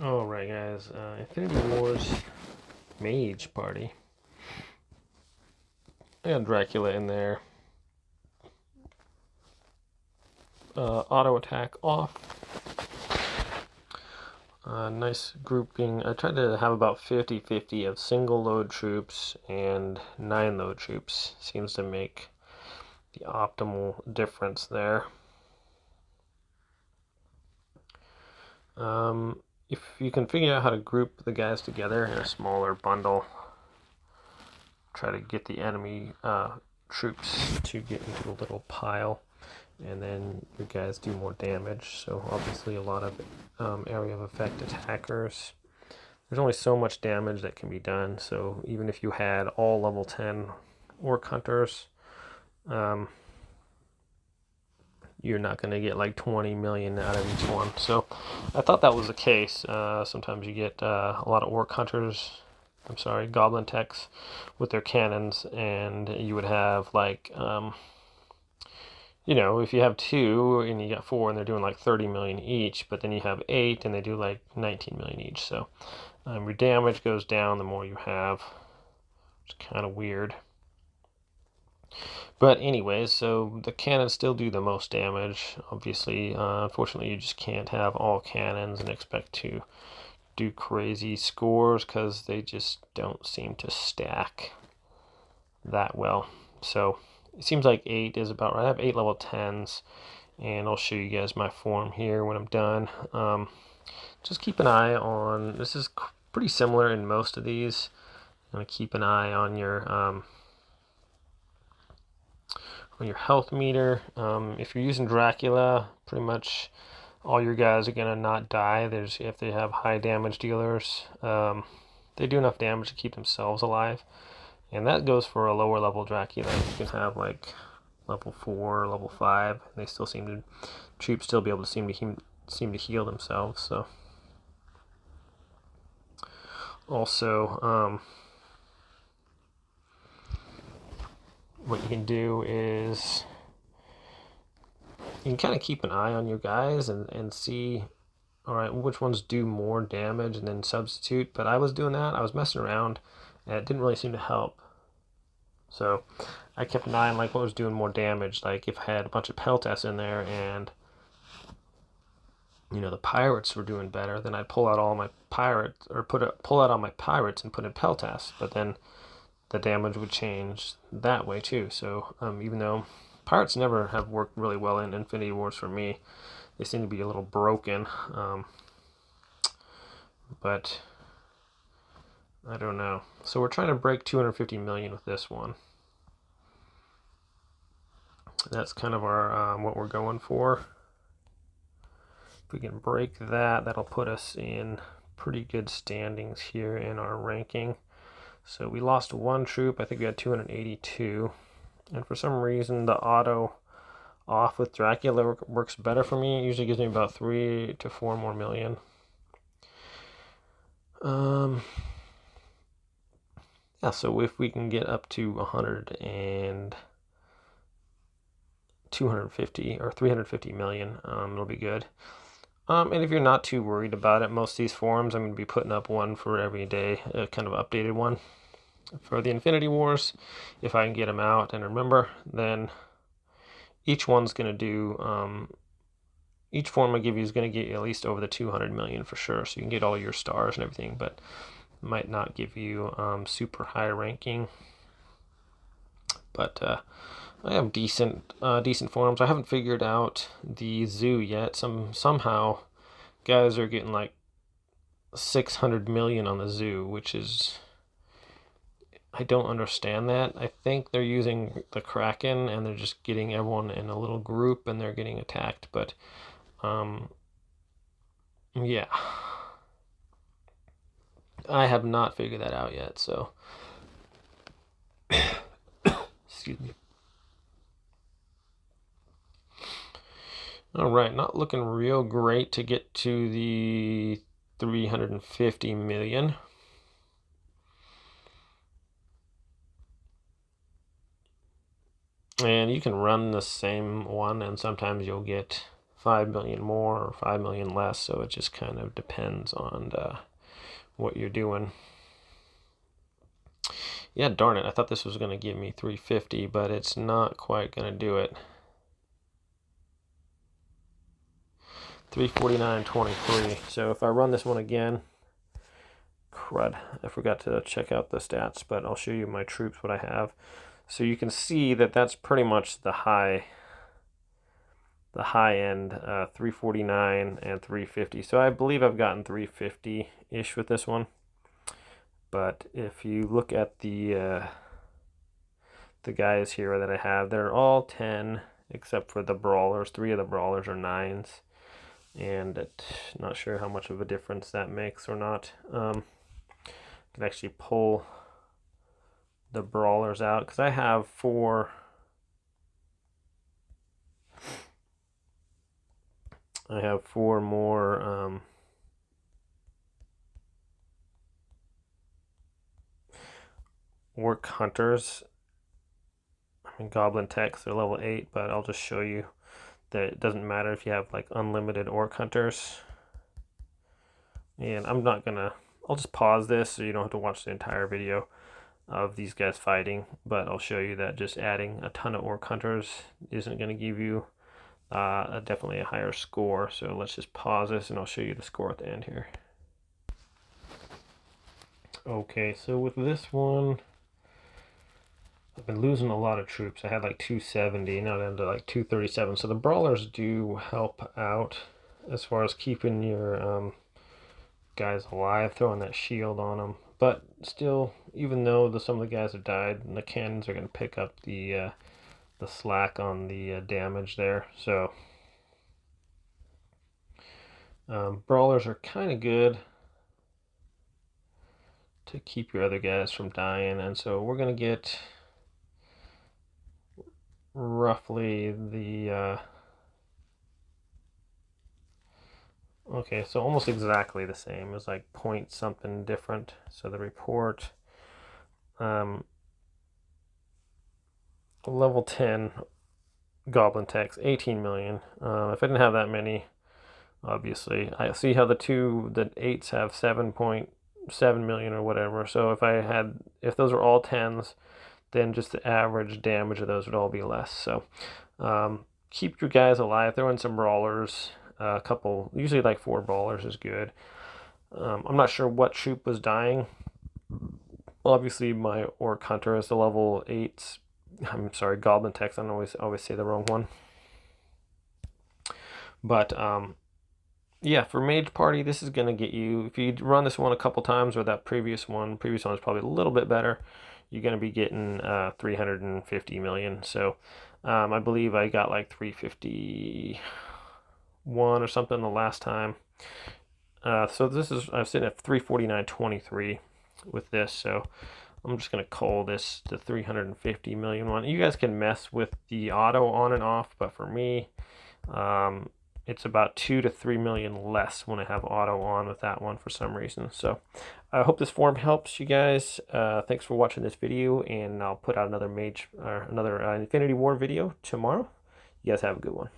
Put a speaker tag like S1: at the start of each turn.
S1: Alright guys, Infinity Wars Mage party. I got Dracula in there. Auto attack off. Nice grouping. I tried to have about 50-50 of single load troops and 9 load troops. Seems to make the optimal difference there. If you can figure out how to group the guys together in a smaller bundle, try to get the enemy troops to get into a little pile, and then your guys do more damage. So obviously a lot of area of effect attackers. There's only so much damage that can be done, so even if you had all level 10 orc hunters, you're not going to get like 20 million out of each one. So I thought that was the case. Sometimes you get a lot of orc hunters, goblin techs with their cannons, and you would have like, if you have 2 and you got 4 and they're doing like 30 million each, but then you have 8 and they do like 19 million each. So your damage goes down the more you have. It's kind of weird. But anyways, so the cannons still do the most damage. Obviously, unfortunately, you just can't have all cannons and expect to do crazy scores because they just don't seem to stack that well. So it seems like 8 is about right. I have 8 level 10s, and I'll show you guys my form here when I'm done. Just keep an eye on, this is pretty similar in most of these. I'm going to keep an eye on your health meter. If you're using Dracula, pretty much all your guys are gonna not die. If they have high damage dealers, they do enough damage to keep themselves alive, and that goes for a lower level Dracula. You can have like level 4, level 5, and they still troops still be able to seem to heal themselves. So also, what you can do is you can kind of keep an eye on your guys and see, all right, which ones do more damage and then substitute. But I was doing that. I was messing around, and it didn't really seem to help. So I kept an eye on like what was doing more damage. Like if I had a bunch of Peltas in there and the pirates were doing better, then I'd pull out all my pirates or pull out all my pirates and put in Peltas. But then the damage would change that way too. So even though pirates never have worked really well in Infinity Wars for me, they seem to be a little broken. But I don't know. So we're trying to break 250 million with this one. That's kind of our what we're going for. If we can break that, that'll put us in pretty good standings here in our ranking. So we lost 1 troop. I think we had 282. And for some reason, the auto off with Dracula works better for me. It usually gives me about 3 to 4 more million. Yeah, so if we can get up to 100 and 250 or 350 million, it'll be good. And if you're not too worried about it, most of these forums, I'm going to be putting up one for every day, a kind of updated one for the Infinity Wars. If I can get them out and remember, then each one's going to do, each form I give you is going to get you at least over the 200 million for sure. So you can get all your stars and everything, but might not give you super high ranking. But I have decent forums. I haven't figured out the zoo yet. Somehow guys are getting like 600 million on the zoo, which is, I don't understand that. I think they're using the Kraken and they're just getting everyone in a little group and they're getting attacked. But yeah, I have not figured that out yet. So excuse me. All right, not looking real great to get to the 350 million. And you can run the same one and sometimes you'll get 5 million more or 5 million less, so it just kind of depends on what you're doing. Yeah, darn it, I thought this was going to give me 350, but it's not quite going to do it. 349.23. So if I run this one again, crud, I forgot to check out the stats, but I'll show you my troops, what I have. So you can see that that's pretty much the high end, 349 and 350. So I believe I've gotten 350-ish with this one. But if you look at the guys here that I have, they're all 10 except for the brawlers. 3 of the brawlers are 9s, and not sure how much of a difference that makes or not. I can actually pull the brawlers out because I have 4. I have 4 more orc hunters. I mean, goblin techs, they're level 8, but I'll just show you that it doesn't matter if you have like unlimited orc hunters. And I'm not gonna, I'll just pause this so you don't have to watch the entire video of these guys fighting, but I'll show you that just adding a ton of orc hunters isn't going to give you definitely a higher score. So let's just pause this and I'll show you the score at the end here. Okay, so with this one, I've been losing a lot of troops. I had like 270, now down to like 237. So the brawlers do help out as far as keeping your guys alive, throwing that shield on them. But still, even though some of the guys have died, the cannons are going to pick up the slack on the damage there. So brawlers are kind of good to keep your other guys from dying, and so we're going to get roughly the okay, so almost exactly the same. It's like point something different. So the report, level 10 goblin techs, 18 million. If I didn't have that many, obviously, I see how the 8s have 7.7 million or whatever. So if those were all 10s, then just the average damage of those would all be less. So keep your guys alive. Throw in some brawlers. A couple, usually like 4 brawlers is good. I'm not sure what troop was dying. Obviously, my orc hunter is the level 8s. I'm sorry, goblin techs. I always say the wrong one. But yeah, for Mage Party, this is going to get you, if you run this one a couple times, or that previous one is probably a little bit better, you're going to be getting 350 million. So I believe I got like 351 or something the last time. So I'm sitting at 349.23 with this. So I'm just going to call this the 350 million one. You guys can mess with the auto on and off, but for me, it's about 2 to 3 million less when I have auto on with that one for some reason. So I hope this form helps you guys. Thanks for watching this video, and I'll put out another Infinity War video tomorrow. You guys have a good one.